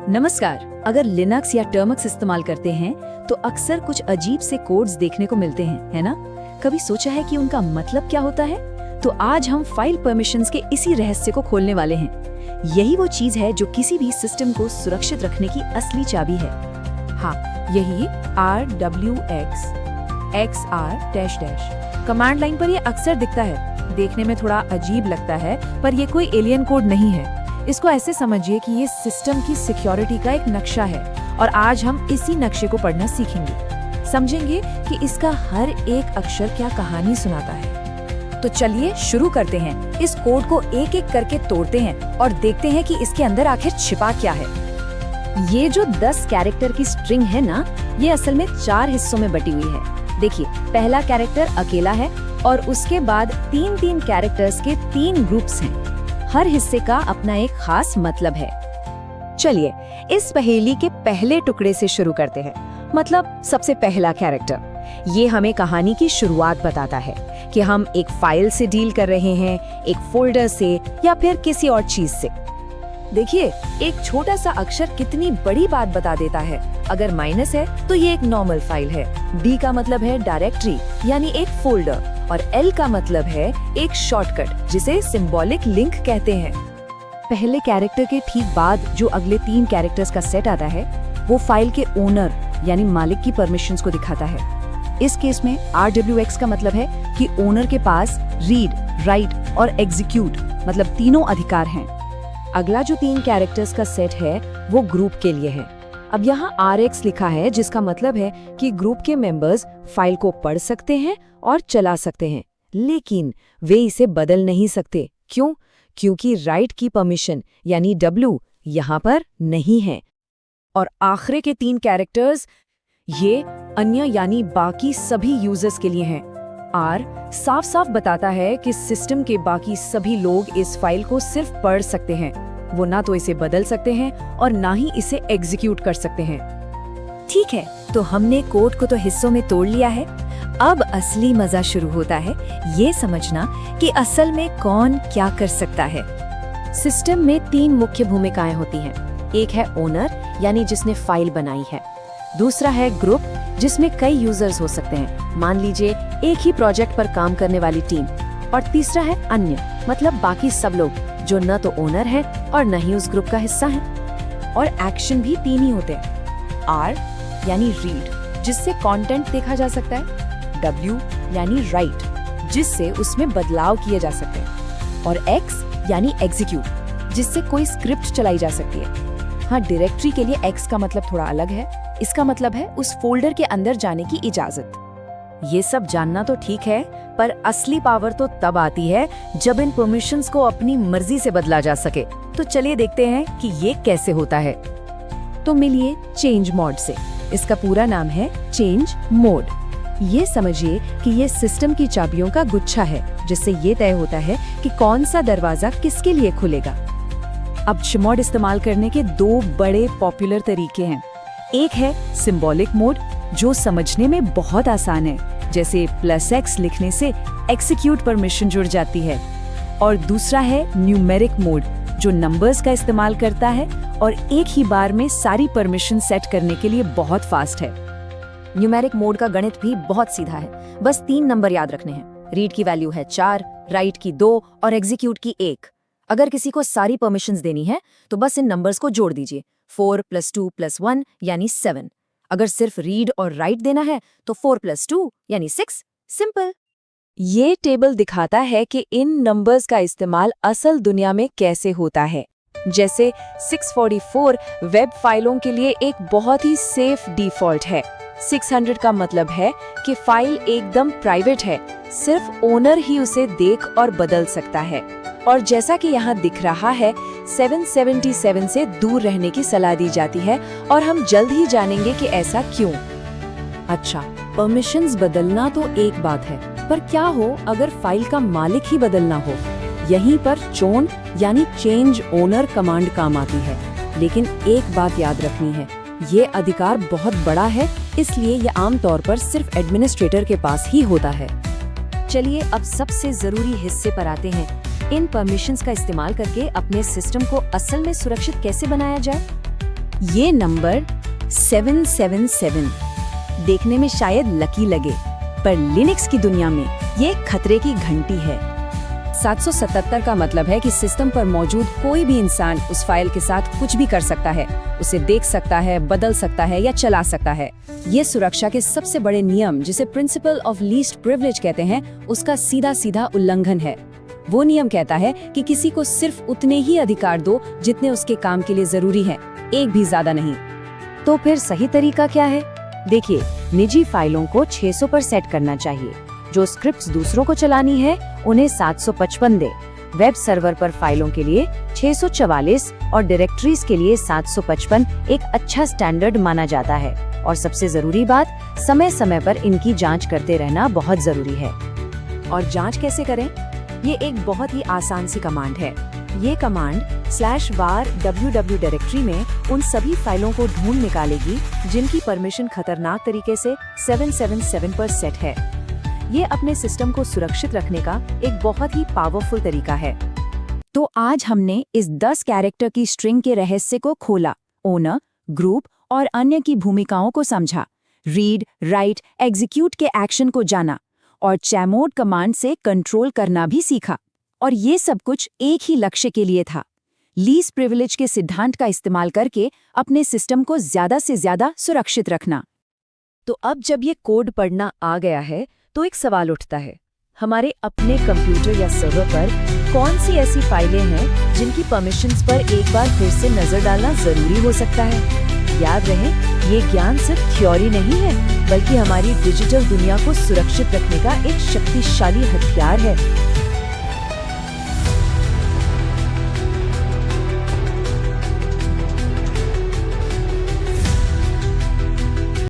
नमस्कार। अगर लिनक्स या टर्मिक्स इस्तेमाल करते हैं तो अक्सर कुछ अजीब से कोड्स देखने को मिलते हैं, है ना? कभी सोचा है कि उनका मतलब क्या होता है? तो आज हम फाइल परमिशंस के इसी रहस्य को खोलने वाले हैं। यही वो चीज है जो किसी भी सिस्टम को सुरक्षित रखने की असली चाबी है। हाँ, यही RWX XR कमांड लाइन पर ये अक्सर दिखता है। देखने में थोड़ा अजीब लगता है, पर ये कोई एलियन कोड नहीं है। इसको ऐसे समझिए कि ये सिस्टम की सिक्योरिटी का एक नक्शा है और आज हम इसी नक्शे को पढ़ना सीखेंगे। समझेंगे कि इसका हर एक अक्षर क्या कहानी सुनाता है। तो चलिए शुरू करते हैं। इस कोड को एक एक करके तोड़ते हैं और देखते हैं कि इसके अंदर आखिर छिपा क्या है। ये जो 10 कैरेक्टर की स्ट्रिंग है ना, ये असल में 4 हिस्सों में बटी हुई है। देखिए, पहला कैरेक्टर अकेला है और उसके बाद 3-3 कैरेक्टर्स के 3 ग्रुप्स हैं। हर हिस्से का अपना एक खास मतलब है। चलिए इस पहेली के पहले टुकड़े से शुरू करते हैं। मतलब सबसे पहला कैरेक्टर, ये हमें कहानी की शुरुआत बताता है कि हम एक फाइल से डील कर रहे हैं, एक फोल्डर से या फिर किसी और चीज से। देखिए, एक छोटा सा अक्षर कितनी बड़ी बात बता देता है। अगर माइनस है तो ये एक नॉर्मल फाइल है, डी का मतलब है डायरेक्टरी यानी एक फोल्डर, और एल का मतलब है एक शॉर्टकट जिसे सिंबॉलिक लिंक कहते हैं। पहले कैरेक्टर के ठीक बाद जो अगले 3 कैरेक्टर्स का सेट आता है, वो फाइल के ओनर यानी मालिक की परमिशंस को दिखाता है। इस केस में RWX का मतलब है कि ओनर के पास रीड, राइट और एग्जीक्यूट मतलब तीनों अधिकार हैं। अगला जो 3 कैरेक्टर्स का सेट है वो ग्रुप के लिए है। अब यहाँ RX लिखा है, जिसका मतलब है कि ग्रुप के मेंबर्स फाइल को पढ़ सकते हैं और चला सकते हैं, लेकिन वे इसे बदल नहीं सकते। क्यों? क्योंकि राइट की परमिशन यानी W यहाँ पर नहीं है। और आखिरी के 3 कैरेक्टर्स ये अन्य यानी बाकी सभी यूजर्स के लिए हैं। R साफ साफ बताता है कि सिस्टम के बाकी सभी लोग इस फाइल को सिर्फ पढ़ सकते हैं। वो ना तो इसे बदल सकते हैं और ना ही इसे एग्जीक्यूट कर सकते हैं। ठीक है, तो हमने कोड को तो हिस्सों में तोड़ लिया है। अब असली मजा शुरू होता है, ये समझना कि असल में कौन क्या कर सकता है। सिस्टम में 3 मुख्य भूमिकाएं होती हैं। एक है ओनर यानी जिसने फाइल बनाई है, दूसरा है ग्रुप जिसमें कई यूजर्स हो सकते हैं, मान लीजिए एक ही प्रोजेक्ट पर काम करने वाली टीम, और तीसरा है अन्य मतलब बाकी सब लोग जो न तो ओनर है और न ही उस ग्रुप का हिस्सा है। और एक्शन भी 3 ही होते हैं। R यानी रीड जिससे कंटेंट देखा जा सकता है, W यानी राइट जिससे उसमें बदलाव किए जा सकते हैं, और X यानी एग्जीक्यूट जिससे कोई स्क्रिप्ट चलाई जा सकती है। हाँ, डायरेक्टरी के लिए X का मतलब थोड़ा अलग है। इसका मतलब है उस फोल्डर के अंदर जाने की इजाजत। ये सब जानना तो ठीक है, पर असली पावर तो तब आती है जब इन परमिशंस को अपनी मर्जी से बदला जा सके। तो चलिए देखते हैं कि ये कैसे होता है। तो मिलिए चेंज मोड से। इसका पूरा नाम है चेंज मोड। ये समझिए कि ये सिस्टम की चाबियों का गुच्छा है, जिससे ये तय होता है कि कौन सा दरवाजा किसके लिए खुलेगा। अब चमोड इस्तेमाल करने के 2 बड़े पॉपुलर तरीके हैं। एक है सिंबॉलिक मोड जो समझने में बहुत आसान है, जैसे +X लिखने से एक्जीक्यूट परमिशन जुड़ जाती है, और दूसरा है न्यूमेरिक मोड जो नंबर्स का इस्तेमाल करता है और एक ही बार में सारी परमिशन सेट करने के लिए बहुत फास्ट है। न्यूमेरिक मोड का गणित भी बहुत सीधा है, बस 3 नंबर याद रखने हैं। रीड की वैल्यू है 4, राइट की 2 और एग्जीक्यूट की 1। अगर किसी को सारी परमिशंस देनी है तो बस इन नंबर्स को जोड़ दीजिए, 4 + 2 + 1 यानी 7। अगर सिर्फ रीड और राइट देना है तो 4 + 2 यानी 6। सिंपल। ये टेबल दिखाता है कि इन नंबर्स का इस्तेमाल असल दुनिया में कैसे होता है। जैसे 644 वेब फाइलों के लिए एक बहुत ही सेफ डिफॉल्ट है। 600 का मतलब है कि फाइल एकदम प्राइवेट है, सिर्फ ओनर ही उसे देख और बदल सकता है। और जैसा कि यहाँ दिख रहा है, 777 से दूर रहने की सलाह दी जाती है, और हम जल्द ही जानेंगे कि ऐसा क्यों। अच्छा, परमिशंस बदलना तो एक बात है, पर क्या हो अगर फाइल का मालिक ही बदलना हो? यहीं पर चोन यानी चेंज ओनर कमांड काम आती है। लेकिन एक बात याद रखनी है, ये अधिकार बहुत बड़ा है, इसलिए ये आमतौर पर सिर्फ एडमिनिस्ट्रेटर के पास ही होता है। चलिए अब सबसे जरूरी हिस्से पर आते हैं। इन परमिशंस का इस्तेमाल करके अपने सिस्टम को असल में सुरक्षित कैसे बनाया जाए। ये नंबर 777 देखने में शायद लकी लगे, पर लिनक्स की दुनिया में ये खतरे की घंटी है। 777 का मतलब है कि सिस्टम पर मौजूद कोई भी इंसान उस फाइल के साथ कुछ भी कर सकता है, उसे देख सकता है, बदल सकता है या चला सकता है। ये सुरक्षा के सबसे बड़े नियम, जिसे प्रिंसिपल ऑफ लीस्ट प्रिविलेज कहते हैं, उसका सीधा सीधा उल्लंघन है। वो नियम कहता है कि किसी को सिर्फ उतने ही अधिकार दो जितने उसके काम के लिए जरूरी है, एक भी ज्यादा नहीं। तो फिर सही तरीका क्या है? देखिए, निजी फाइलों को 600 पर सेट करना चाहिए। जो स्क्रिप्ट्स दूसरों को चलानी है उन्हें 755 दे। वेब सर्वर पर फाइलों के लिए 644 और डायरेक्टरीज के लिए 755 एक अच्छा स्टैंडर्ड माना जाता है। और सबसे जरूरी बात, समय समय पर इनकी जांच करते रहना बहुत जरूरी है। और जांच कैसे करें? ये एक बहुत ही आसान सी कमांड है। ये कमांड /var www डायरेक्टरी में उन सभी फाइलों को ढूंढ निकालेगी जिनकी परमिशन खतरनाक तरीके से 777 पर सेट है। ये अपने सिस्टम को सुरक्षित रखने का एक बहुत ही पावरफुल तरीका है। तो आज हमने इस 10 कैरेक्टर की स्ट्रिंग के रहस्य को खोला, ओनर, ग्रुप और अन्य की भूमिकाओं को समझा, रीड, राइट, एग्जीक्यूट के एक्शन को जाना और चमोड कमांड से कंट्रोल करना भी सीखा। और ये सब कुछ एक ही लक्ष्य के लिए था, लीस्ट प्रिविलेज के सिद्धांत का इस्तेमाल करके अपने सिस्टम को ज्यादा से ज्यादा सुरक्षित रखना। तो अब जब ये कोड पढ़ना आ गया है तो एक सवाल उठता है, हमारे अपने कंप्यूटर या सर्वर पर कौन सी ऐसी फाइलें हैं जिनकी परमिशंस पर एक बार फिर से नजर डालना जरूरी हो सकता है? याद रहे, ये ज्ञान सिर्फ थ्योरी नहीं है, बल्कि हमारी डिजिटल दुनिया को सुरक्षित रखने का एक शक्तिशाली हथियार है।